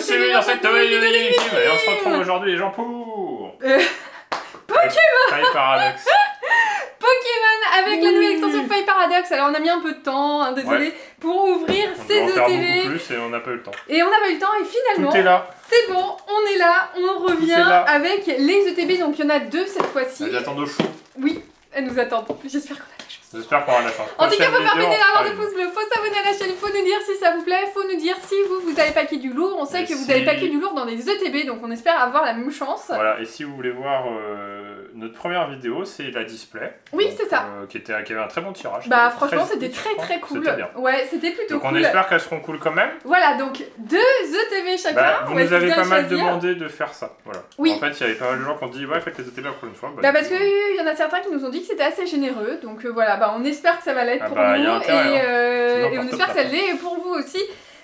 bienvenue dans cette nouvelle vidéo d'émission. Et on se retrouve aujourd'hui les gens pour... Pokémon Faille Paradox. Pokémon avec la nouvelle extension Faille Paradox. Alors on a mis un peu de temps, hein, désolé, pour ouvrir ces On devait en faire ETB. beaucoup plus et on n'a pas eu le temps. Et on n'a pas eu le temps et finalement, Tout est là. c'est bon, on est là, on revient là. avec les ETB. Donc il y en a deux cette fois-ci. Elles attendent au chaud. Oui, elles nous attendent. J'espère qu'on a la chance. J'espère qu'on aura la chance. En tout cas, Prochaine faut faire vidéo, péter la barre de on fera pouce bleu, faut s'abonner à la chaîne, faut nous dire si ça vous plaît, faut nous dire si vous avez paqué du lourd. On sait Et que vous si- avez paqué du lourd dans des ETB, donc on espère avoir la même chance. Voilà, et si vous voulez voir notre première vidéo, c'est la display. Oui, Donc, c'est ça. Qui avait un très bon tirage. Bah Qui était franchement, très c'était vif, très je très crois. cool. C'était bien. Ouais, c'était plutôt Donc cool. on espère qu'elles seront cool quand même. Voilà, donc deux ETB chacun. Bah, on vous va nous avez bien pas mal choisir. demandé de faire ça. Voilà. Oui. En fait, il y avait pas mal de gens qui ont dit ouais, faites les ETB encore une fois. Bah parce qu'il y en a certains qui nous ont dit que c'était assez généreux, donc voilà, bah on espère que ça va l'être Ah pour bah, y a nous, intérêt, et Sinon, on porte espère que ça pas. l'est pour vous aussi.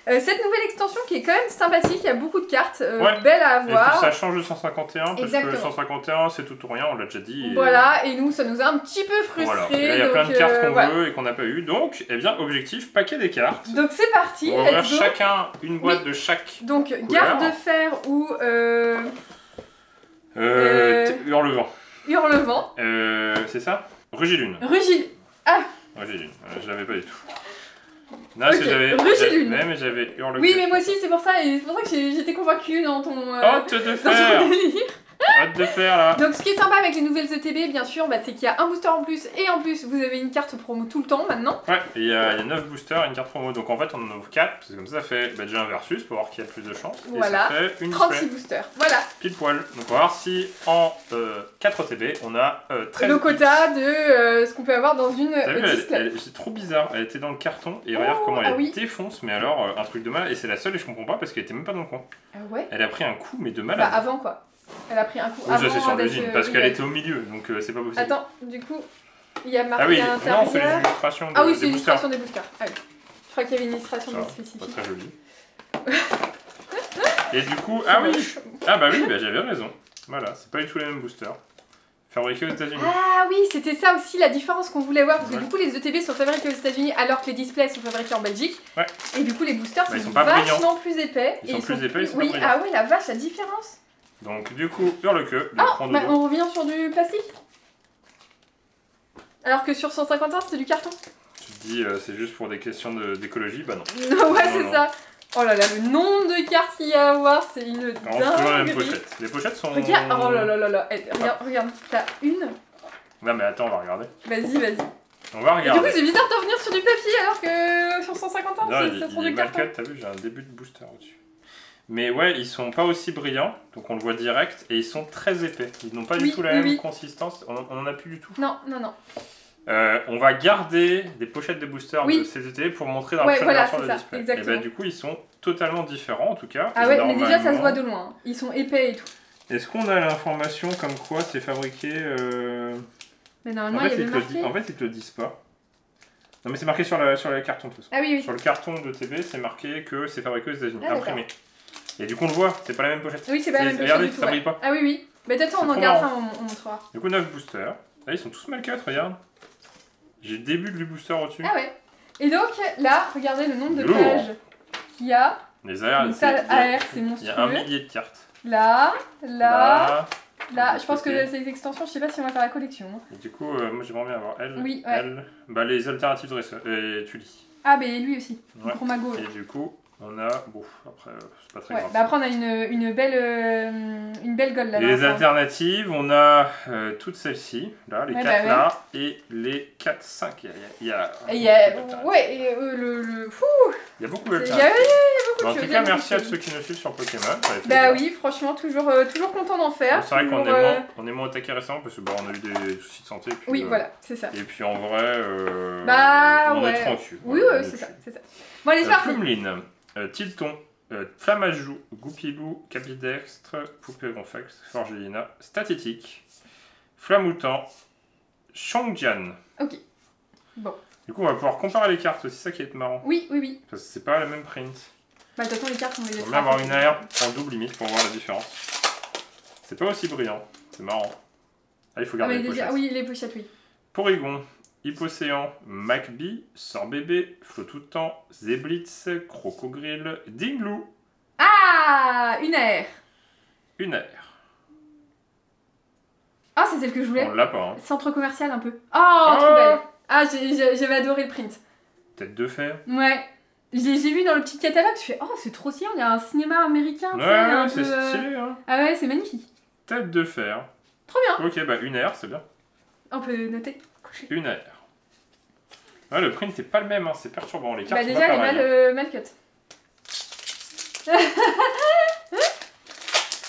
Cette nouvelle extension qui est quand même sympathique, il y a beaucoup de cartes, Ouais. belles à Et puis avoir. ça change de 151 parce Exactement. que 151 c'est tout ou rien, on l'a déjà dit. Et... Voilà, et nous ça nous a un petit peu frustrés. Voilà. Et là, il y a donc, plein de cartes qu'on voilà. veut et qu'on n'a pas eu. Donc, eh bien, objectif, paquet des cartes. Donc c'est parti, On va ouvrir let's go. chacun une boîte de chaque. Donc garde-fer ou Hurlevent. hurlevent. C'est ça Rugilune. Rugil. Ah Rugilune. Je l'avais pas du tout. Non, Ok, si j'avais. Rugilune. Mais j'avais Hurlevent. oui, mais moi aussi c'est pour ça, et c'est pour ça que j'étais convaincue dans ton, Hâte de dans ton faire délire. Hâte de faire là. Donc ce qui est sympa avec les nouvelles ETB, bien sûr, bah, c'est qu'il y a un booster en plus, et en plus vous avez une carte promo tout le temps maintenant. Ouais, et il y a 9 boosters et une carte promo. Donc en fait, on en ouvre 4, parce que comme ça fait déjà un versus pour voir qui a le plus de chance. Voilà. Et ça fait une 36 display. boosters, voilà. Pile poil. Donc on va voir si en 4 OTB on a 13. Le quota de ce qu'on peut avoir dans une T'as vu, display. c'est trop bizarre. Elle était dans le carton et Oh, regarde comment ah elle oui. défonce. Mais alors, un truc de mal. Et c'est la seule et je comprends pas parce qu'elle était même pas dans le coin. Ah ouais. Elle a pris un coup, mais de Bah malade. avant quoi. Elle a pris un coup Oui, ça avant c'est sur d'être, l'usine parce oui, qu'elle ouais. était au milieu. Donc c'est pas possible. Attends, du coup, il y a marqué Ah oui, à non, c'est les l'intérieur. illustrations Ah oui, des c'est boosters. l'illustration des boosters. Ah oui. Je crois qu'il y avait une illustration Ça, bien pas spécifique. très joli. Et du coup, ah oui, ah bah oui, bah j'avais raison. Voilà, c'est pas du tout les mêmes boosters. Fabriqués aux États-Unis. Ah oui, c'était ça aussi la différence qu'on voulait voir, parce que Ouais. du coup les ETB sont fabriqués aux États-Unis alors que les displays sont fabriqués en Belgique. Ouais. Et du coup les boosters Bah, ils sont sont pas vachement plus épais. Ils et sont plus épais, ils sont pas Oui, brillants. ah oui, la vache, la différence. Donc du coup, Hurle-Queue, le Ah, prend bah, dodo. on revient sur du plastique. Alors que sur 151 c'était du carton. Tu te dis, c'est juste pour des questions d'écologie, bah non. Ouais, Non, c'est non. ça. Oh là là, le nombre de cartes qu'il y a à avoir, c'est une Alors, toujours la même dinguerie. pochette. Les pochettes sont... Regarde, oh là là là là, eh, regarde, t'as une. Non mais attends, on va regarder. Vas-y, vas-y. On va Et du regarder. coup, c'est bizarre de revenir sur du papier alors que sur 151, Non, c'est trop il est du mal carton. cut, t'as vu, j'ai un début de booster au-dessus. Mais ouais, ils sont pas aussi brillants, donc on le voit direct, et ils sont très épais. Ils n'ont pas du Oui, tout la oui, même oui. consistance, on en a plus du tout. Non, non, non. On va garder des pochettes de boosters Oui. de CTT pour montrer dans Ouais, la prochaine voilà, version c'est de ça, display. Et exactement. bah du coup, ils sont totalement différents en tout cas. Ah Et ouais, mais déjà ça se voit normalement- de loin. Ils sont épais et tout. Est-ce qu'on a l'information comme quoi c'est fabriqué Mais En normalement, fait, il y avait ils te le marqué. disent- en fait, ils te le disent pas. Non mais c'est marqué sur le carton de toute façon. Ah oui, oui. Sur le carton de TB, c'est marqué que c'est fabriqué aux États-Unis, Ah, d'accord. imprimé. Et du coup, on le voit, c'est pas la même pochette. Oui, c'est pas la même chose Regardez, du tout. ça Ouais. brille pas. Ah oui, oui. Mais peut-être C'est on en trop gardera, marrant. on montrera. Du coup, 9 boosters. Là, ils sont tous mal cut, regarde. J'ai le début du booster au-dessus. Ah ouais. Et donc là, regardez le nombre de Lourd. pages qu'il y a. Les AR, Donc ça, AR, c'est il y monstrueux. a 1 millier de cartes. Là, là, Là. je pense que côté. ces extensions, je sais pas si on va faire la collection. hein. Et du coup, moi j'aimerais bien avoir elle. Oui, ouais. Elle. Bah, les alternatives dresseurs. Et Tully. Ah, mais lui aussi. Ouais. Gros magot. Et du coup, on a. Bon, après, c'est pas très Ouais, grave. bah après on a une belle gold là. Et les dans la fin. alternatives, on a toutes celles-ci, là, les Ouais, 4 bah là, et les 4, 5. Il y a, Et il y a, ouais, et fou, il y a beaucoup il y a d'alternatives. beaucoup En de tout choses. cas, merci à tous ceux qui nous suivent sur Pokémon. ça fait Bah plaisir. oui, franchement, toujours content d'en faire. C'est vrai qu'on toujours, on est moins attaqué récemment parce que bah, on a eu des soucis de santé. Et puis, Oui, voilà, c'est ça. Et puis en vrai, Bah on ouais. est tranquille. Oui, Voilà, ouais, on est c'est ça, dessus. c'est ça. Bon, allez, c'est parti. Plumeline, Tilton, Flamajou, Goupilou, Capidextre, Poupée Ronflex, Forgelina, Statétique, Flamoutant, Shangjian. Ok. Bon. Du coup, on va pouvoir comparer les cartes, c'est ça qui est marrant. Oui, oui, oui. Parce que c'est pas la même print. Bah, de toute façon, les cartes, on les On laissera. va bien avoir une AR en double limite pour voir la différence. C'est pas aussi brillant, c'est marrant. Ah, il faut Ah, garder mais les déjà, pochettes. oui, les pochettes, oui. Porygon, Hippocéan, Macbee, Sorbébé, Flottoutan, Zeblitz, Crocogrill, Dinglou. Ah, Ah, une R. Une R. Ah, c'est celle que je voulais. On l'a pas, hein. Centre commercial un peu. Oh, trop belle. Ah, j'avais adoré le print. Tête de fer. Ouais. J'ai vu dans le petit catalogue, je fais oh, c'est trop stylé, on a un cinéma américain. Ouais, un c'est peu, stylé, hein. Ah ouais, c'est magnifique. Tête de fer. Trop bien. Ok, bah une R, c'est bien. On peut noter. Une R. Ouais, le print n'est pas le même, hein. C'est perturbant. Les cartes Bah sont déjà, pas elle pareilles, est mal cut.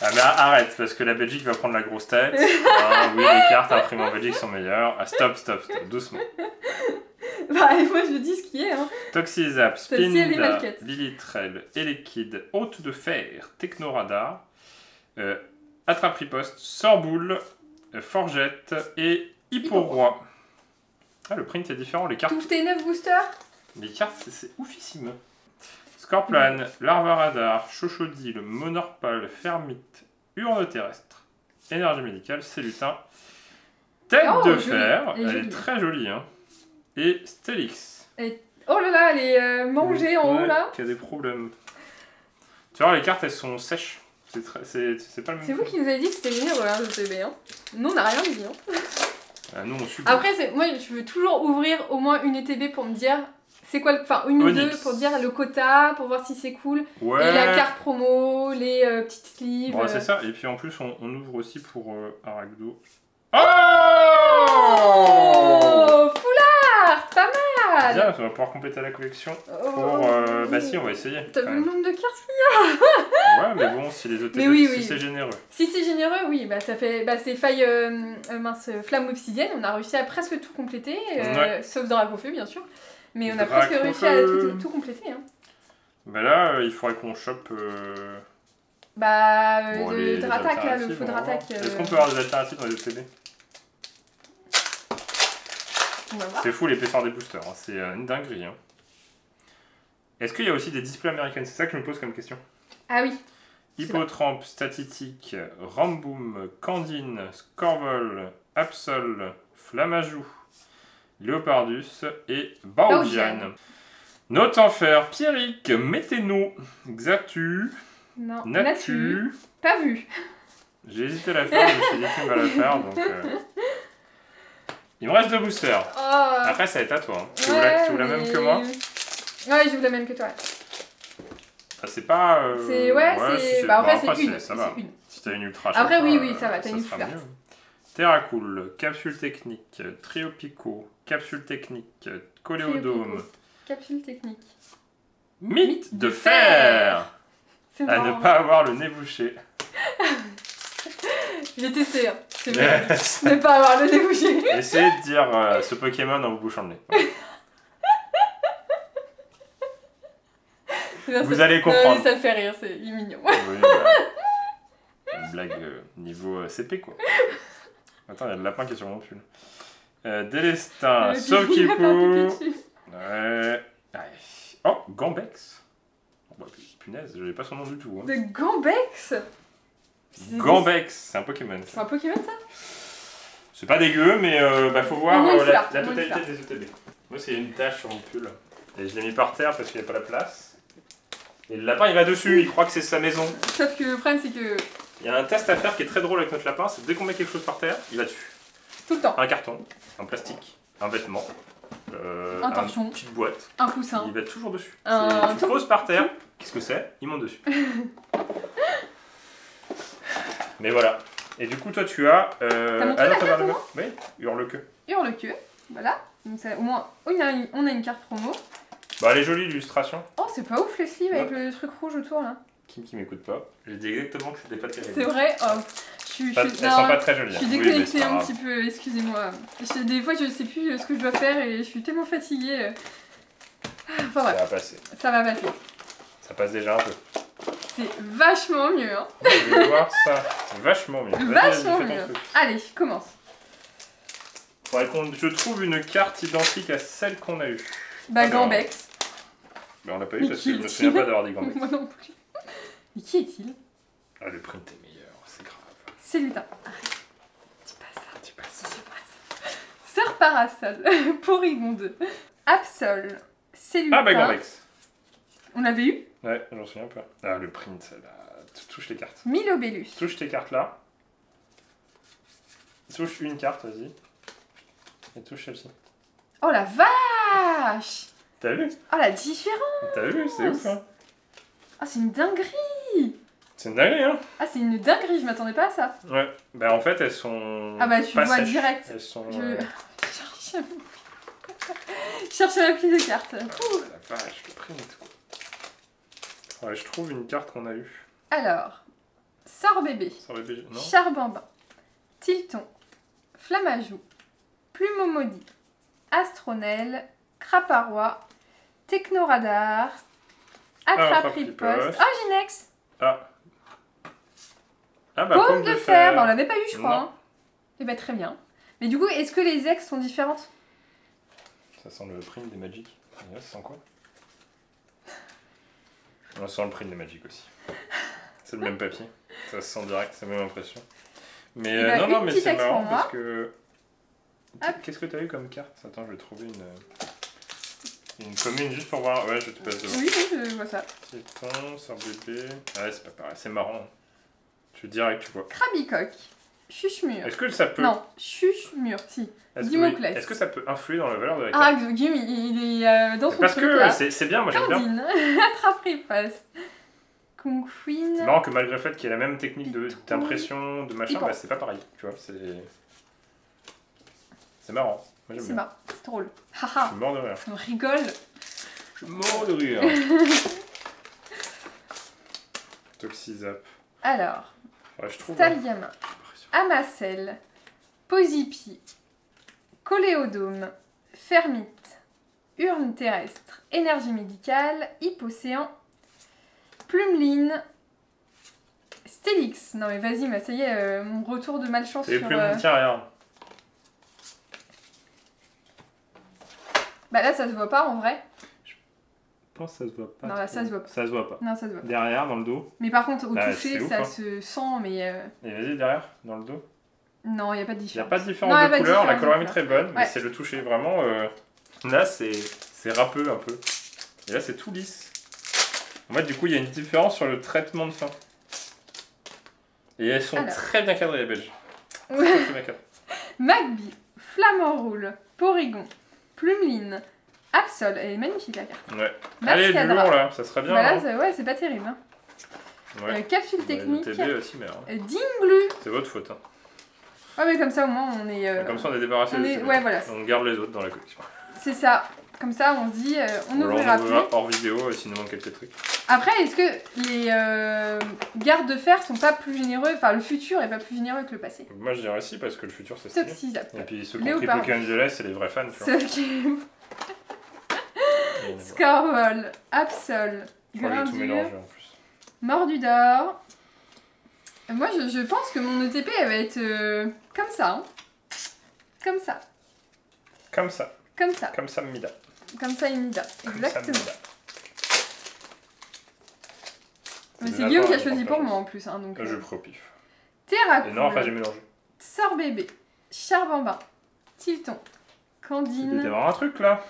Ah mais arrête, parce que la Belgique va prendre la grosse tête. Ah, oui, les cartes imprimées en Belgique sont meilleures. Ah, stop, doucement. Bah et moi je dis ce qui est, hein. Toxizap, Celle-ci, elle est mal Spinda, cut. Lilitrel, Elekid, Hôte de Fer, Technoradar, Attrape-Riposte, Sorboule, Forgette et Hipporoi. Ah, le print est différent, les cartes. Tous tes 9 boosters. Les cartes, c'est oufissime. Scorplan, Larvaradar, Chochodile, Monorpal, Fermite, Urne terrestre, Énergie médicale, Célutin, Tête Oh, de jolie. fer, Elle est elle est jolie. très jolie, hein. Et Stélix. Oh là là, elle est mangée en haut Ouais, là. qui a des problèmes. Tu vois, les cartes elles sont sèches. C'est pas le même. C'est vous qui nous avez dit que c'était généreux, hein, le TB. Hein. Nous on n'a rien dit. Hein. Ah, nous on suit. Après, moi je veux toujours ouvrir au moins une ETB pour me dire c'est quoi, enfin une ou Onyx. deux pour dire le quota, pour voir si c'est cool. Ouais. Et la carte promo, les petites sleeves. Bon, c'est ça. Et puis en plus, on ouvre aussi pour Aragdo. Oh, Oh, foulard, pas mal. Bien, on va pouvoir compléter la collection. Oh, Pour. Bah si, on va essayer. T'as quand vu le même. nombre de cartes? Ouais, mais bon, si les Mais oui, si oui. c'est généreux. Si c'est généreux, oui, bah ça fait, bah c'est faille, flamme obsidienne, on a réussi à presque tout compléter, Ouais. sauf Dracofeu bien sûr, mais on a presque réussi à tout compléter. Hein. Bah là, il faudrait qu'on chope. Bah Bon, le les Dratak là, le alternatives, feu on va Dratak. voir. Est-ce qu'on peut avoir des alternatives dans les ETB? On va voir. C'est fou l'épaisseur des boosters, hein. C'est une dinguerie. Hein. Est-ce qu'il y a aussi des displays américains? C'est ça que je me pose comme question. Ah oui. Hippotrampe, Statitique, Ramboom, Candine, Scorvol, Absol, Flamajou, Léopardus et Baojian. Baojian. Note en fer, Pierrick, Météno, Xatu, Non. Natu. Pas vu. J'ai hésité à la faire, je me suis dit qu'il va la faire, donc... Il me reste 2 boosters. Oh. Après, ça va être à toi. Hein. Tu Ouais, veux la mais- même que moi? Ouais, je veux la même que toi. Ah, c'est pas... C'est c'est. si Bah après bon, c'est une. ça va. C'est une. Si t'as une ultra Après, chaque oui, fois, oui, ça va, t'as une sera flûte. mieux. Terracool, Capsule technique, Trio Pico, Capsule technique, Coléodome, Capsule technique. Mythe de fer. C'est À marrant. ne pas avoir le nez bouché. J'ai testé, hein. C'est vrai. Ne pas avoir le débouché. Essayez de dire ce Pokémon en vous bouchant le nez. Voilà. Vous allez comprendre. Non, mais ça me fait rire, c'est mignon. Oui, bah, une blague niveau CP quoi. Attends, il y a le lapin qui est sur mon pull. Délestin, Le Sokipo. pipi dessus. Ouais. Oh, Gambex. Oh, bah, punaise, je n'ai pas son nom du tout. Hein. De Gambex. Gambex, c'est un Pokémon. C'est un Pokémon ça? C'est pas dégueu, mais bah, faut voir Au moins une la fleur, au moins une totalité des ETB. Moi, c'est une tache sur mon pull. Et je l'ai mis par terre parce qu'il n'y a pas la place. Et le lapin, il va dessus, il croit que c'est sa maison. Sauf que le problème c'est que Il y a un test à faire qui est très drôle avec notre lapin, c'est dès qu'on met quelque chose par terre, il va dessus. tout le temps, Un carton, un plastique, un vêtement, Un torchon. une petite boîte, un coussin. il va être toujours dessus. Un Tu tout. poses par terre, qu'est-ce que c'est? Il monte dessus. Mais voilà. Et du coup, toi, tu as... T'as montré la t'as carte, le- au moins Oui, Hurle-queue. Hurle-queue, voilà. Donc ça, au moins, on a une carte promo. Bah, elle est jolie, l'illustration. Oh, c'est pas ouf les sleeves avec le truc rouge autour là. Kim qui m'écoute pas. J'ai dit exactement que c'était pas terrible. C'est vrai. Oh, je Elles suis sont pas très jolies. je suis hein. Oui, mais déconnectée c'est pas un grave. petit peu, excusez-moi. Des fois, je sais plus ce que je dois faire et je suis tellement fatiguée. Enfin Ça bref, va passer. ça va passer. Ça passe déjà un peu. C'est vachement mieux, hein. Je vais voir ça. C'est vachement mieux. Vas-y, Vachement fais ton mieux. truc. Allez, commence. Faudrait que je trouve une carte identique à celle qu'on a eue. Bah, Alors. Gambex. Mais on l'a pas eu Mais parce qui que je me est-il souviens pas d'avoir dit Gambex. Moi non plus. Mais qui est-il? Ah, le print est meilleur, c'est grave. C'est lutin. Arrête. Dis pas ça. Dis pas ça. Dis pas ça. Sœur Parasol. Porygon 2. Absol. C'est lutin. Ah, bah Gambex. On l'avait eu? Ouais, j'en souviens pas. Ah, le print, là, Touche les cartes. Milobellus. Touche tes cartes là. Touche une carte, vas-y. Et touche celle-ci. Oh la vache! T'as vu? Oh la différence! T'as vu? C'est ouf, hein? Ah, c'est une dinguerie! C'est une dinguerie, hein? Ah, c'est une dinguerie, je m'attendais pas à ça. Ouais. Bah, en fait, elles sont. Ah, bah, tu pas vois sèches. direct. Elles sont. Je cherche ma pile de cartes. Oh, la vache, le print, quoi. Ouais, je trouve une carte qu'on a eue. Alors, Sort bébé, Sur le BG, non? Charbambin, Tilton, Flamajou, Plumeau maudit, Astronel, Craparois, Technoradar, Attrape-riposte. Oh, Ginex! Ah. Ah, bah, Paume de fer, bah, on l'avait pas eu, je crois. Non. Hein. Et bah, très bien. Mais du coup, est-ce que les ex sont différentes? Ça sent le print des Magic. Et là, ça sent quoi? On sent le print des Magic aussi. C'est le même papier. Ça se sent direct, c'est la même impression. Mais Eh ben, non, une mais petite c'est ex pour marrant moi. parce que. Hop. Qu'est-ce que t'as eu comme carte? Attends, je vais trouver une commune juste pour voir. Ouais, je te passe devant. Oui, oui, je vois ça. Titan, sort bébé. Ah ouais, c'est pas pareil, c'est marrant. Tu direct, tu vois. Crabicoque, Chuchemur. Est-ce que ça peut. Non, Chuchemur, si. Est-ce Dimoclès. est-ce que ça peut influer dans la valeur de la carte? Ah, Guillaume, il est dans son Parce truc, que là. c'est bien, moi j'aime bien. Candine, Attrape-riposte, Kung Queen. C'est marrant que malgré le fait qu'il y ait la même technique Pitouille. d'impression, de machin, Pipan. bah c'est pas pareil. Tu vois, c'est marrant. Moi j'aime C'est bien. marrant, c'est drôle. Je Haha, suis mort de rire. on rigole. Je suis mort de rire. Toxizap. Alors, Ouais, je trouve. Stalgamin, Amacel, Posipi, Coléodome, Fermite, Urne terrestre, Énergie médicale, Hypocéan, Plumeline, Stélix. Non mais vas-y, mais ça y est, mon retour de malchance Et sur... plus tiens, regarde. Bah là, ça se voit pas en vrai. Je pense que ça se voit pas. Non, là, trop. ça se voit pas. Ça se voit pas. Non, ça se voit pas. Derrière, dans le dos. Mais par contre, au Bah, toucher, c'est ouf, ça hein. se sent, mais... Et vas-y, derrière, dans le dos. Non, il n'y a pas de Il n'y a différence. pas de différence Non, y a de pas de couleur. La différence de coloration est couleur. très bonne, mais Ouais. c'est le toucher. Vraiment, là, c'est râpeux un peu. Et là, c'est tout lisse. En fait, du coup, il y a une différence sur le traitement de fin. Et elles sont Alors. très bien cadrées, les Belges. Ouais. Très bien cadrées. Magby, Flamant Roule, Porygon, Plumeline, Absol. Elle est magnifique la carte. Ouais. Allez, du Mascadra. lourd, là. Ça serait bien. Bah là, hein. ouais, c'est pas terrible. Hein. Ouais. Capsule Ouais, technique, le TB aussi, mais alors, Dinglu. c'est votre faute. Hein. Ouais, mais comme ça, au moins, on est... Comme ça, on est débarrassé on de est... TB. Ouais, voilà. On garde les autres dans la collection. C'est ça. Comme ça, on se dit, on n'ouvrira plus. hors vidéo, s'il nous manque quelques trucs. Après, est-ce que les gardes de fer sont pas plus généreux? Enfin, le futur est pas plus généreux que le passé. Moi, je dirais si, parce que le futur, c'est stylé. Toxizap. Et puis, ceux qui ont pris Léopard. Pokémon Angeles, c'est les vrais fans, tu vois. Sauf que... Et Scorvol, Absol, je crois que j'ai tout Grindure, mélangé en plus. Mordudor. Moi, je pense que mon ETP, elle va être comme ça. Hein. Comme ça. Comme ça. Comme ça. Comme ça, Mida. Comme ça, Imida. Comme Exactement. ça, Mida. Mais C'est c'est Guillaume qui a d'accord, choisi on pour partage. moi en plus. Hein, donc, Je prends au pif. Terracool, Et non, enfin, j'ai mélangé. Sort bébé, Charbambin, Tilton, Tu Candine. devais avoir un truc, là.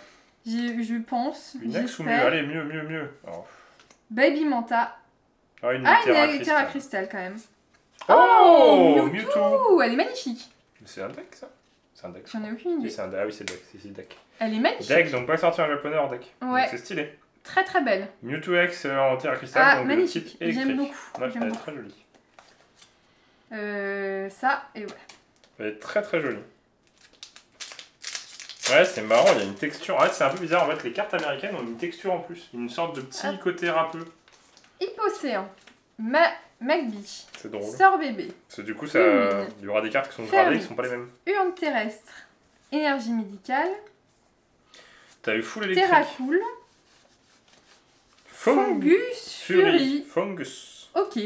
Je pense. Une ex ou mieux? j'espère. Allez, mieux. Oh. Baby Manta. Ah, une Ah, Terra une Terra Crystal. Cristal quand même. Oh, Mewtwo. Mewtwo. Elle est magnifique. Mais c'est un deck, ça? C'est un deck. J'en ai aucune idée. Si, c'est un deck. Ah oui, c'est deck. C'est deck. Elle est magnifique. Deck, donc pas sorti en japonais hors deck. Ouais. Donc, c'est stylé. Très très belle. Mewtwo X en Terra Crystal, Ah, donc magnifique. type électrique. J'aime beaucoup. Ouais, J'aime elle est beaucoup. très jolie. Ça, et voilà. Elle est très très jolie. Ouais, c'est marrant, il y a une texture. En fait, c'est un peu bizarre. En fait, les cartes américaines ont une texture en plus. Une sorte de petit Ah. côté râpeux. Hypocéan. Magby. C'est drôle. Sort bébé. Parce que du coup, ça... Lumine. il y aura des cartes qui sont Fermite. gradées qui sont pas les mêmes. Urne terrestre. Énergie médicale. T'as eu full électrique. Terracool. Fungus Fury. Fungus. Ok.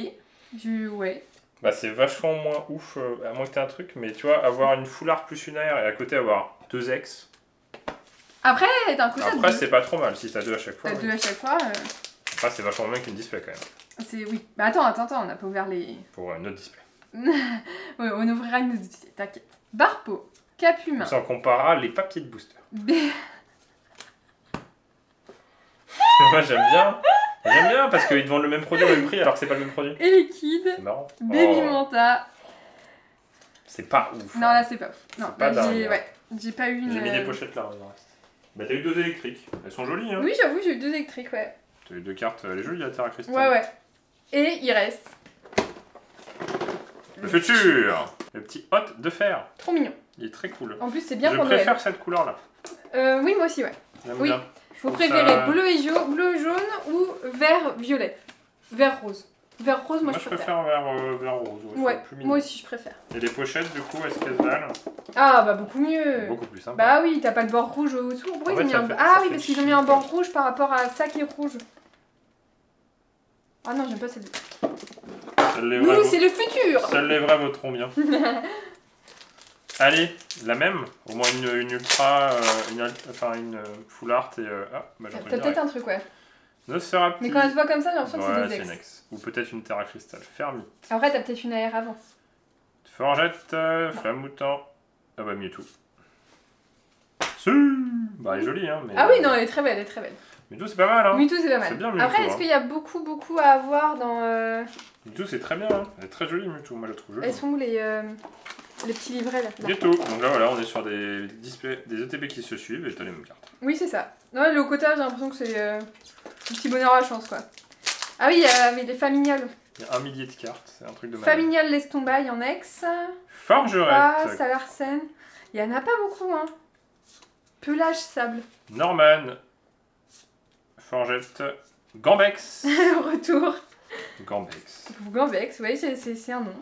Ouais. Bah, c'est vachement moins ouf, à moins que t'aies un truc, mais tu vois, avoir une foulard plus une air et à côté avoir deux ex. Après, t'as un côté de Après, deux. c'est pas trop mal si t'as deux à chaque fois. T'as ouais. deux à chaque fois. Après, c'est vachement moins qu'une display quand même. C'est oui. Bah attends, on n'a pas ouvert les. Pour une autre display. Ouais, on ouvrira une autre. T'inquiète. Barpo. Capumain. Comme ça, on comparera les papiers de booster. B... Moi, j'aime bien J'aime bien parce qu'ils te vendent le même produit au même prix alors que c'est pas le même produit. Et liquide. C'est marrant. Baby Oh, Manta. c'est pas ouf. Non, hein. là, c'est pas ouf. Non, pas là, dingue, hein. j'ai pas eu une. J'ai mis des pochettes là, il en reste. Bah t'as eu 2 électriques. Elles sont jolies, hein. Oui, j'avoue, j'ai eu 2 électriques, ouais. T'as eu 2 cartes, elle est jolie la Terra Cristal. Ouais. Et il reste. Le futur. Le petit hot de fer. Trop mignon. Il est très cool. En plus, c'est bien Je pour préfère Noël. cette couleur là. Oui, moi aussi, ouais. J'aime Oui. bien. Vous trouve préférez ça- bleu, jaune ou vert, violet? Vert rose. Vert rose, moi, Moi je je préfère. préfère vert rose. Ouais, c'est plus mignon. moi aussi, je préfère. Et les pochettes du coup, est-ce qu'elles valent? Ah, bah beaucoup mieux. Beaucoup plus sympa. Bah oui, t'as pas le bord rouge autour. Pourquoi En ils ont fait, mis ça un... fait- Ah ça oui, fait parce qu'ils ont chic, mis un bord quoi. rouge par rapport à ça qui est rouge. Ah non, j'aime pas celle-là. Nous, c'est le futur. Seuls les vrais voteront bien. Allez, la même. Au moins une ultra, une full art et... Ah, bah j'en T'as peut-être un truc, ouais. Nosferatu. Mais quand elle se voit comme ça, j'ai l'impression que Ouais, c'est des c'est ex. une ex. Ou peut-être une Terra Cristal. Fermi. Après, t'as peut-être une AR avant. Forgette, Flamme-Mouton. Ah bah Mewtwo. Si. Bah elle est jolie hein. Mais... Ah oui, non, elle est très belle, elle est très belle. Mewtwo c'est pas mal hein. Mewtwo, c'est pas mal. C'est bien, Mewtwo, Après, hein. est-ce qu'il y a beaucoup à avoir dans... Mewtwo c'est très bien hein. Elle est très jolie Mewtwo, moi je la trouve jolie. Elles sont où les petits livrets là? Bientôt. Donc là voilà, on est sur des displays, des ETB qui se suivent et t'as les mêmes cartes. Oui, c'est ça. Ouais, le quota, j'ai l'impression que c'est un petit bonheur à la chance, quoi. Ah oui, il y a les familiales. Il y a 1 millier de cartes, c'est un truc de malade. Familial Lestombaille en ex. Forgerette. Ah, Salarsen. Il y en a pas beaucoup, hein. Pelage sable. Norman. Forgette. Gambex. Retour. Gambex. Gambex, oui, c'est un nom.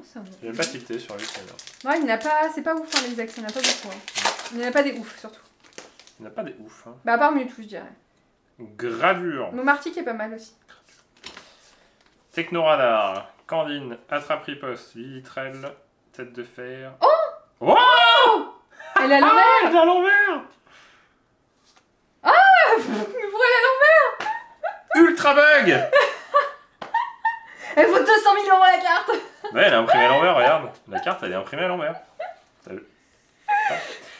Je vais pas tilté sur lui tout à l'heure. Ouais, il n'y en a pas, c'est pas ouf, hein, les ex, il n'y en a pas beaucoup. Hein. Il n'y en a pas des ouf, surtout. Il n'y en a pas des ouf. Hein. Bah, à part Mewtwo, je dirais. Gravure. Momarty qui est pas mal aussi. Technoradar. Candine. Attrape-riposte. Vitrelle. Tête de fer. Oh Oh Elle est à l'envers. elle est à l'envers. Mais pourquoi elle est à l'envers? Ultra bug. Elle vaut 200 000 € la carte. Ouais, elle est imprimée à l'envers, regarde. La carte, elle est imprimée à l'envers. T'as vu?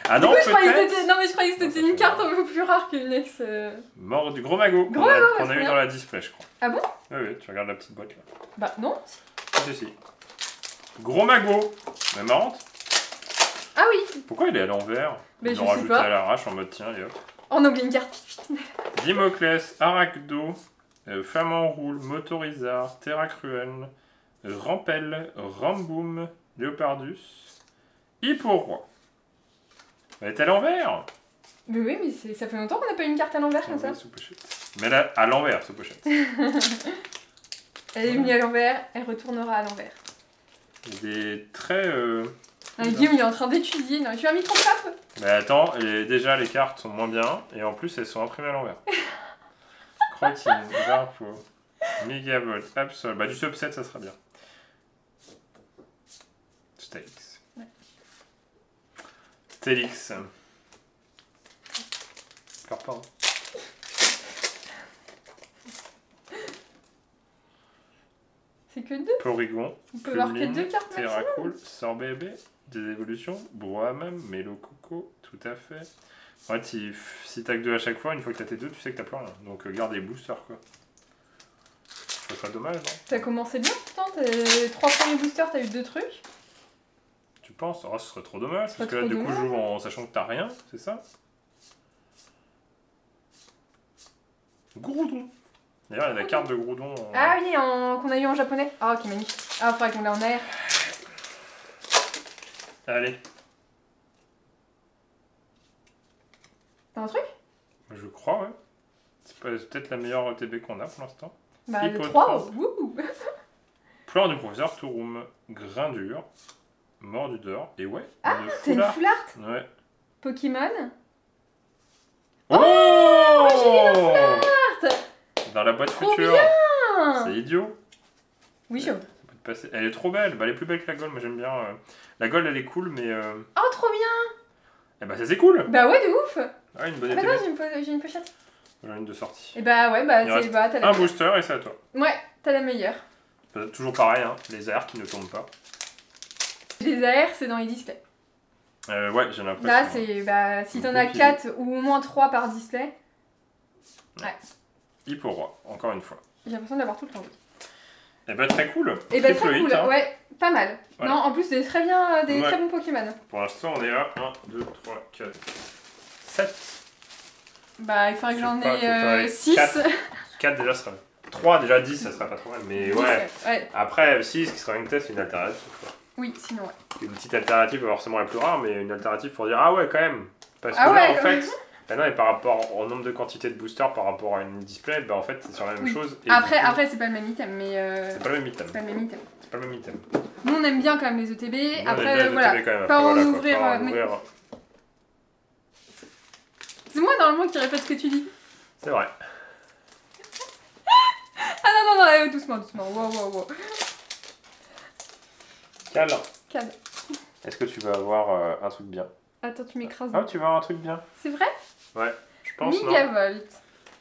Ah non, Du coup, je croyais que peut-être. c'était... Non, mais je croyais que c'était une carte un peu plus rare qu'une ex. Mort du gros magot. Gros magot, qu'on ouais, a eu c'est dans la display, je crois. Ah bon? Oui, oui, tu regardes la petite boîte là. Bah, non. Si. Gros magot. Mais marrante. Ah oui. Pourquoi il est à l'envers? Mais Ils je l'ont sais rajouté pas. à l'arrache en mode tiens, et hop. Oh, on a oublié une carte. Dimoclès, Arachdo, Femme en roule, Motorizar, Terra Cruel, Rampel, Ramboum, Léopardus, Hipporoi. Elle est à l'envers. Mais oui, mais ça fait longtemps qu'on n'a pas eu une carte à l'envers comme ça. Oui, sous pochette. Mais là, à l'envers, sous pochette. Elle est venue à l'envers, elle retournera à l'envers. Il est très... Ah, Guillaume, il est en train d'étudier. Non, je suis un micro-frappe. Mais attends, et déjà les cartes sont moins bien, et en plus elles sont imprimées à l'envers. Crotine, Varpo, Megavolt, Absol, bah du subset ça sera bien. Stelix. Ouais. Stelix. Pleure pas, hein. C'est que 2. Porygon, On peut avoir que Pulmine, 2 cartes maximum. Terracool, Sorbébé, des évolutions, Brouhaha, Mélo Coco, tout à fait. En fait, si t'as que 2 à chaque fois, une fois que t'as tes 2, tu sais que t'as plus rien. Donc garde les boosters quoi. Ça serait dommage, non? T'as commencé bien pourtant, les 3 premiers boosters, t'as eu 2 trucs. Tu penses? Oh, ce serait trop dommage, Ce parce que serait là, trop du coup, je dommage. joue en sachant que t'as rien, c'est ça? Groudon. D'ailleurs, il y a la carte de Groudon. Ah oui, qu'on a eu en japonais. Ah, ok, magnifique. Ah, faudrait qu'on l'ait en air. Allez, T'as un truc? je crois, ouais. C'est peut-être la meilleure ETB qu'on a pour l'instant. Bah, le Hippotrope. 3. Wouhou. Plan du professeur, Touroum, Grindure, Mordudor, et ouais. Ah, une t'as une foulard. full art Ouais. Pokémon. Oh, Carte. Dans la boîte Trop future. bien. C'est idiot. Oui, chaud. Ça peut te passer. Elle est trop belle. Bah, elle est plus belle que la Gold. Moi, j'aime bien. La Gold, elle est cool, mais. Oh, trop bien. Eh bah, ça, c'est cool. Bah ouais, de ouf. Ouais, une bonne Ah bah ETB. non, j'ai une pochette. J'en ai une de sortie. Et bah ouais, bah Il c'est... reste Bah, t'as la un meilleure. booster et c'est à toi. Ouais, t'as la meilleure. Toujours pareil, hein, les airs qui ne tombent pas. Les AR, c'est dans les displays. Ouais, j'ai l'impression. Là, c'est... Bah, si t'en as Beaucoup 4 ou au moins 3 par display. Hipporoi, encore une fois. J'ai l'impression d'avoir tout le temps. Et bah très cool. Et bah Triple très hit, cool, hein. ouais, pas mal. Voilà. Non, en plus, des très bien, des Ouais. très bons Pokémon. Pour l'instant, on est à 1, 2, 3, 4, 7. Bah, il faudrait que Je sais j'en pas, faut faire ai avec 6. 4 déjà, ça serait. 3 déjà, 10, ça serait pas trop mal. Mais ouais. Ouais. Après, 6 qui serait une test, c'est une alternative. Quoi. Oui, sinon, ouais. Une petite alternative, pas forcément la plus rare, mais une alternative pour dire ah ouais, quand même. Parce que Ah là, ouais, en quand fait. même. Bah non, et par rapport au nombre de quantités de boosters par rapport à une display, bah en fait, c'est sur la même Oui. chose. Et Après, du coup, après c'est pas le même item, mais. c'est pas le même item. C'est pas le même item. C'est pas le même item. Nous, on aime bien quand même les ETB. Nous, on aime bien Après, les voilà. ETB quand même. Pas Après, en voilà, quoi, ouvrir. pas en mais- ouvrir. C'est moi, normalement, qui répète ce que tu dis. C'est vrai. Ah non, non, non, doucement, doucement. Wow, wow, wow. Cal, Calme. est-ce que tu vas avoir un truc bien? Attends, tu m'écrases. Ah, tu vas avoir un truc bien? C'est vrai? Ouais, je pense, non? Megavolt.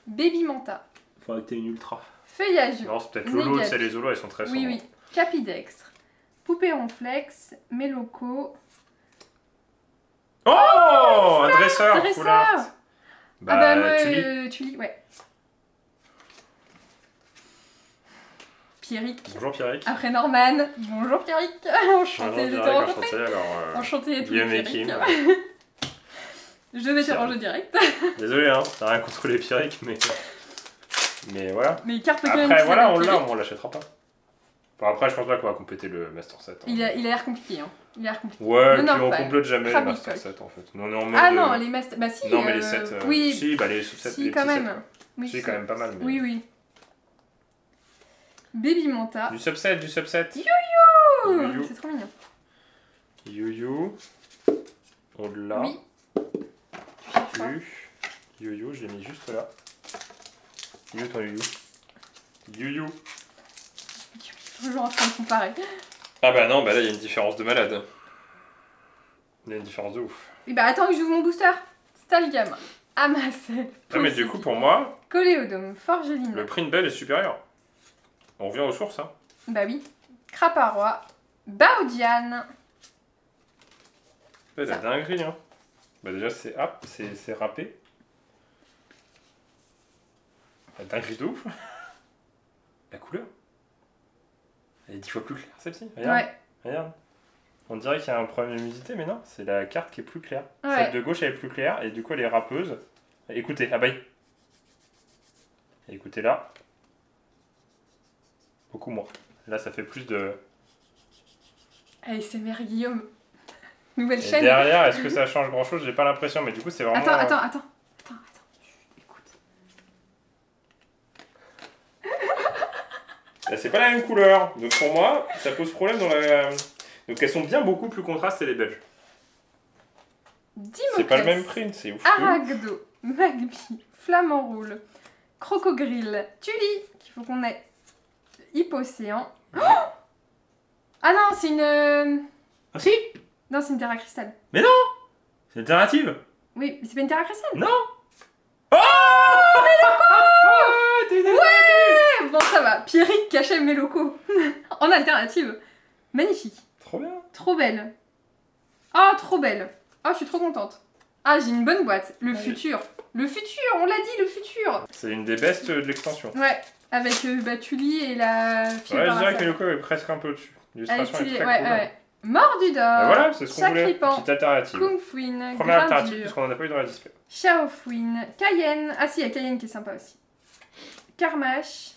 Baby Manta. Faudrait que t'aies une ultra. Feuillage. Non, c'est peut-être Lolo, tu Négatif. sais, les Zolos, elles sont très sombres. Oui, oui. Capidextre. Poupée Ronflex. Méloco. Oh, un dresseur, dresseur. full art. Ah bah, moi, tu lis. tu lis, ouais. Pierrick. Bonjour Pierrick. Après Norman. Bonjour Pierrick. Enchanté de te rencontrer. Enchanté, alors. Enchanté à tous Guillaume et Pierrick. Kim. Je vais te Pierrick. ranger direct. Désolé, hein, t'as rien contre les Pierrick, mais. Mais voilà. Mais cartes Pokémon Après, qui voilà, s'appellent on l'a, Pierrick, on l'achètera pas. Bon, après, je pense pas qu'on va compléter le Master 7. hein. il a l'air compliqué. Hein. Il a l'air compliqué. Ouais, Non, puis non, on pas- complète jamais le Krabi, Master quoi. 7 en fait. Non, on est en mode. Ah non, les masters. Bah si. Non, mais les 7. Oui, Si, bah les 7, si, les quand petits même. 7, quoi. Oui, Si, quand même pas mal. Mais... Oui, oui. Baby Manta. Du subset, du subset. Oh, You-you. c'est trop mignon. You-you. On l'a. Oui. Tu cherches quoi? You-you, je l'ai mis juste là. You ton you-you. You-you. Toujours en train de comparer. Ah bah non, bah là il y a une différence de malade. Il y a une différence de ouf. Et bah attends que j'ouvre mon booster. Stalgam. Amassel. Ah mais du coup pour moi, Coléodome. Forgeline. le print bell est supérieur. On revient aux sources hein. Bah oui. Craparois. Baodian. C'est la Ça. dinguerie hein. Bah déjà c'est râpé. La dinguerie de ouf. La couleur. Elle est 10 fois plus claire celle-ci. Regarde. Ouais. Regarde. On dirait qu'il y a un problème de luminosité, mais non, c'est la carte qui est plus claire. Ouais. Celle de gauche elle est plus claire et du coup elle est râpeuse. Écoutez, abeille. Et écoutez là. Beaucoup moins. Là ça fait plus de. Allez, c'est mère Guillaume. Nouvelle Et chaîne. derrière, est-ce que ça change grand chose? J'ai pas l'impression, mais du coup c'est vraiment. Attends. Écoute. Là, c'est pas la même couleur. Donc pour moi, ça pose problème dans la. Donc elles sont bien beaucoup plus contrastées les belges. Dimoclès. C'est pas le même print, c'est ouf. Aragdo. Magby. Flamant roule. Crocogrill. Tully. Qu'il faut qu'on ait. Hippocéan. Oh ah non, c'est une. Ah si. Non, c'est une Terra Cristal. C'est alternative. Oui, mais c'est pas une Terra Cristal. Non. Oh Ouais, bon, ça va. Pierrick cachait mes locaux. En alternative. Magnifique. Trop bien. Trop belle. Oh, trop belle. Oh, je suis trop contente. Ah, j'ai une bonne boîte. Le Allez. futur. Le futur, on l'a dit, le futur. C'est une des bestes de l'extension. Ouais, avec Tully et la fille Ouais, je par dirais la que le loco est presque un peu au-dessus. L'illustration est Tully, très ouais, cool. ouais. Mordudor. Bah voilà, c'est ce qu'on voulait. Sacripant. Petite alternative. Kungfuin. Première alternative, Grindure. puisqu'on en a pas eu dans la display. Xiaofuin. Cayenne. Ah si, il y a Cayenne qui est sympa aussi. Karmash.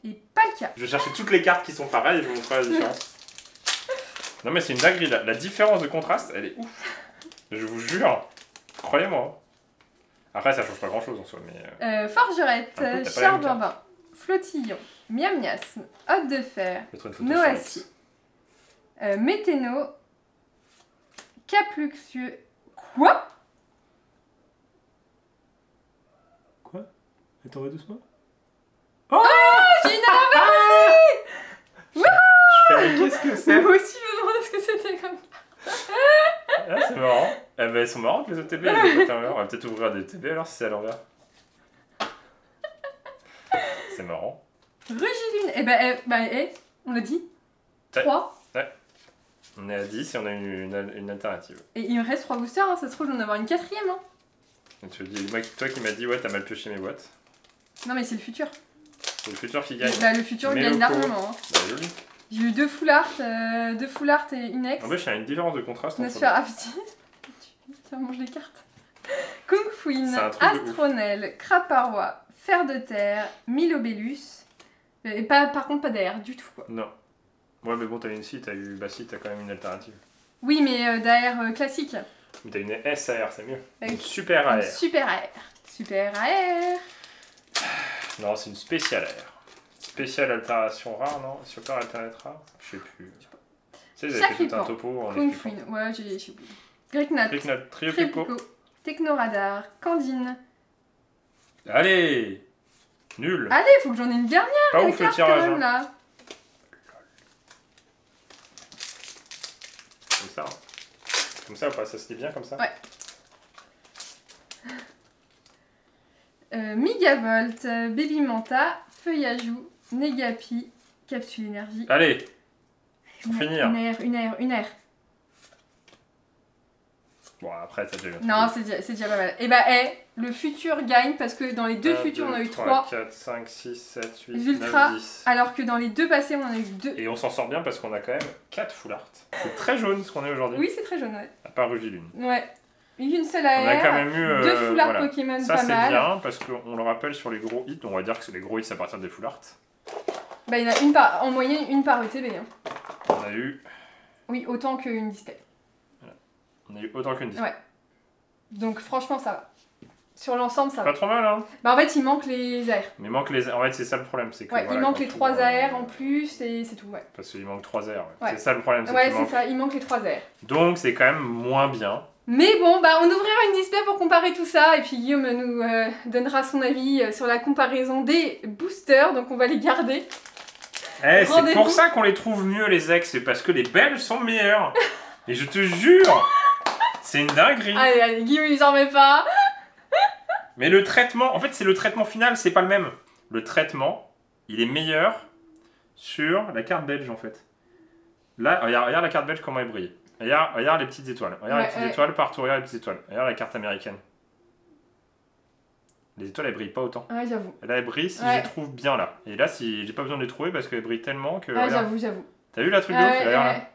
Et Palkia. Je vais chercher toutes les cartes qui sont pareilles et je vous montrerai la différence. Non mais c'est une dinguerie, la différence de contraste, elle est ouf. Je vous jure. Croyez-moi. Après ça change pas grand chose en soi, mais... Forgerette. Un peu, t'as pas la même Charbambin. Flottillon. Miam-miasme. Hôte de fer. Mettre une photo sur Noacie. Météno. Capluxieux. Quoi? Quoi? Attends, va doucement. J'ai une alarme. Qu'est-ce que c'est? Moi aussi, je me demandais ce que c'était comme ça. Ah, c'est marrant. Eh ben, elles sont marrantes les OTB, les boîtes à l'envers. On va peut-être ouvrir des TB alors si c'est à l'envers. C'est marrant. Rugilune. On l'a dit. Ouais. 3. On est à 10 et on a une alternative. Et il me reste 3 boosters, hein. Ça se trouve, je vais en avoir une 4ème. Hein. Et tu dis, moi, toi qui m'as dit, ouais, t'as mal pioché mes boîtes. Non, mais c'est le futur. C'est le futur qui gagne. Bah, le futur Mais gagne le largement. Hein. Bah, joli. J'ai eu 2 full art et une ex. En fait, il y a une différence de contraste entre Nosphère Apti. Tu mange les cartes. Kung Fuin, C'est un truc de ouf. Astronel, Craparois, Fer de Terre, Milobellus. Et pas, par contre, pas d'air du tout. Quoi. Non. Ouais, mais bon, t'as une si, t'as eu. Bah, si, t'as quand même une alternative. Oui, mais d'air classique. Mais t'as une SAR, c'est mieux. Avec Une super AR. Une super AR. Super AR. Non, c'est une spéciale AR. Spéciale altération rare, non? Super alternate rare? Je sais plus. Tu sais, ils avaient fait tout un topo en Kung expliquant. Fuin, ouais, j'ai oublié. Greeknut, Tricknut, Trio Pico. Technoradar, Candine. Allez! Nul! Allez, faut que j'en ai une dernière. Pas la ouf le carte, tirage. quand même, Hein. là. Comme ça. Hein. Comme ça ou pas? Ça se lit bien comme ça? Ouais. Megavolt, Baby Manta, Feuillajou, Negapi, Capsule Énergie. Allez! Pour finir. Une air. Bon, après, ça déjà. Non, c'est déjà pas mal. Et bah, le futur gagne parce que dans les deux futurs, on a eu 3. 4, 5, 6, 7, 8, Ultra. 9, 10. Alors que dans les deux passés, on en a eu 2. Et on s'en sort bien parce qu'on a quand même 4 full art. C'est très jaune ce qu'on est aujourd'hui. Oui, c'est très jaune, ouais. À part Rugilune. Ouais. Une seule On a quand AR, même eu. 2 full art voilà. Pokémon, Ça, pas c'est mal. bien parce qu'on le rappelle sur les gros hits. On va dire que c'est les gros hits à partir des full art. Bah, il y en a en moyenne une par ETB. Hein. On a eu. Oui, autant qu'une display. On a eu autant qu'une 10. Ouais. Donc, franchement, ça va. Sur l'ensemble, ça va. Pas trop mal, hein. Bah, en fait, il manque les AR. Mais il manque les. En fait, c'est ça le problème. C'est que, Ouais, voilà, il manque quand les tout, 3 AR en plus et c'est tout, ouais. Parce qu'il manque 3 airs. Ouais. C'est ça le problème. Ouais, qu'il c'est manque. ça, il manque les 3 AR. Donc, c'est quand même moins bien. Mais bon, bah, on ouvrira une display pour comparer tout ça et puis Guillaume nous donnera son avis sur la comparaison des boosters, donc on va les garder. Eh, c'est Rendez-vous. pour ça qu'on les trouve mieux, les ex. C'est parce que les belges sont meilleurs. Et je te jure, c'est une dinguerie. Allez, Guillaume, il s'en remet pas. Mais le traitement, en fait, c'est le traitement final, c'est pas le même. Le traitement, il est meilleur sur la carte belge, en fait. Là, regarde la carte belge, comment elle brille. Regarde les petites étoiles. Regarde les petites étoiles partout, regarde les petites étoiles. Regarde la carte américaine. Les étoiles, elles brillent pas autant. Ouais, j'avoue. Là, elles brillent si je les trouve bien là. Et là, si j'ai pas besoin de les trouver parce qu'elles brillent tellement que. Ah, regarde. j'avoue. T'as vu la truc de ouf? Ouais, Regarde ouais. là.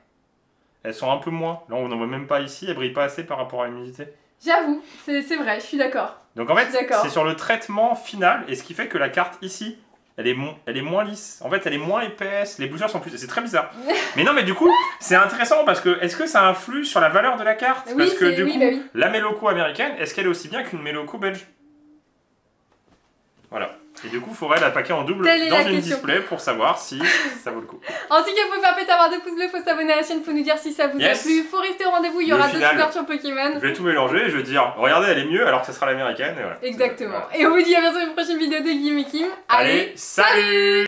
Elles sont un peu moins. Là, on n'en voit même pas ici. Elles brillent pas assez par rapport à l'humidité. J'avoue, c'est vrai, je suis d'accord. Donc en fait, D'accord. c'est sur le traitement final. Et ce qui fait que la carte ici, elle est moins lisse. En fait, elle est moins épaisse. Les boosters sont plus. C'est très bizarre. Mais non, mais du coup, c'est intéressant parce que est-ce que ça influe sur la valeur de la carte? Oui, Parce que du oui, coup, bah oui. la Meloko américaine, est-ce qu'elle est aussi bien qu'une Meloko belge? Voilà. Et du coup, il faudrait la paquer en double Telle est dans la une question. display pour savoir si ça vaut le coup. En tout cas, faut faire péter avoir 2 pouces bleus, faut s'abonner à la chaîne, faut nous dire si ça vous Yes. a plu. Faut rester au rendez-vous, il y Et au aura d'autres final, ouvertures Pokémon. Je vais tout mélanger et je vais dire, regardez, elle est mieux alors que ce sera l'américaine. Et voilà. Exactement. Voilà. Et on vous dit à bientôt dans une prochaine vidéo de Guillaume et Kim. Allez, salut!